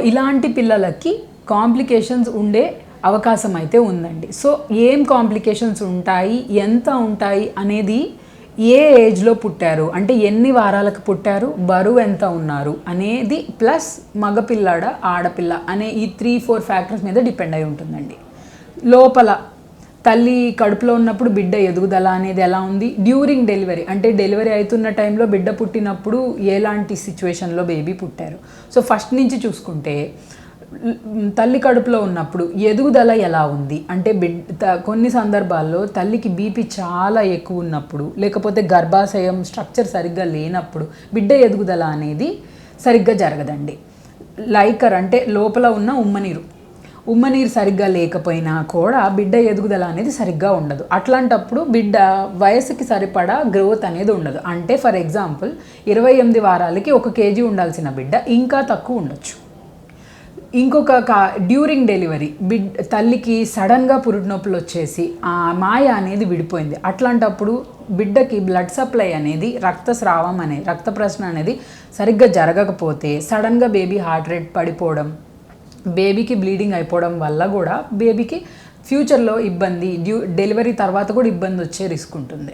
ఇలాంటి పిల్లలకి కాంప్లికేషన్స్ ఉండే అవకాశం అయితే ఉందండి. సో ఏం కాంప్లికేషన్స్ ఉంటాయి, ఎంత ఉంటాయి అనేది, ఏ ఏజ్లో పుట్టారు అంటే ఎన్ని వారాలకు పుట్టారు, బరువు ఎంత ఉన్నారు అనేది, ప్లస్ మగపిల్లాడ ఆడపిల్ల అనే ఈ 3-4 ఫ్యాక్టర్స్ మీద డిపెండ్ అయి ఉంటుందండి. లోపల తల్లి కడుపులో ఉన్నప్పుడు బిడ్డ ఎదుగుదల అనేది ఎలా ఉంది, డ్యూరింగ్ డెలివరీ అంటే డెలివరీ అవుతున్న టైంలో బిడ్డ పుట్టినప్పుడు ఎలాంటి సిచ్యువేషన్లో బేబీ పుట్టారు. సో ఫస్ట్ నుంచి చూసుకుంటే తల్లి కడుపులో ఉన్నప్పుడు ఎదుగుదల ఎలా ఉంది అంటే కొన్ని సందర్భాల్లో తల్లికి బీపీ చాలా ఎక్కువ ఉన్నప్పుడు, లేకపోతే గర్భాశయం స్ట్రక్చర్ సరిగ్గా లేనప్పుడు బిడ్డ ఎదుగుదల అనేది సరిగ్గా జరగదండి. లైకర్ అంటే లోపల ఉన్న ఉమ్మనీరు సరిగ్గా లేకపోయినా కూడా బిడ్డ ఎదుగుదల అనేది సరిగ్గా ఉండదు. అట్లాంటప్పుడు బిడ్డ వయసుకి సరిపడా గ్రోత్ అనేది ఉండదు. అంటే ఫర్ ఎగ్జాంపుల్ 28 వారాలకి 1 kg ఉండాల్సిన బిడ్డ ఇంకా తక్కువ ఉండొచ్చు. ఇంకొక డ్యూరింగ్ డెలివరీ తల్లికి సడన్గా పురుటి నొప్పులు వచ్చేసి ఆ మాయ అనేది విడిపోయింది. అట్లాంటప్పుడు బిడ్డకి బ్లడ్ సప్లై అనేది, రక్తస్రావం అనేది, రక్త ప్రసరణ అనేది సరిగ్గా జరగకపోతే సడన్గా బేబీ హార్ట్ రేట్ పడిపోవడం, బేబీకి బ్లీడింగ్ అయిపోవడం వల్ల కూడా బేబీకి ఫ్యూచర్లో ఇబ్బంది, డెలివరీ తర్వాత కూడా ఇబ్బంది వచ్చే రిస్క్ ఉంటుంది.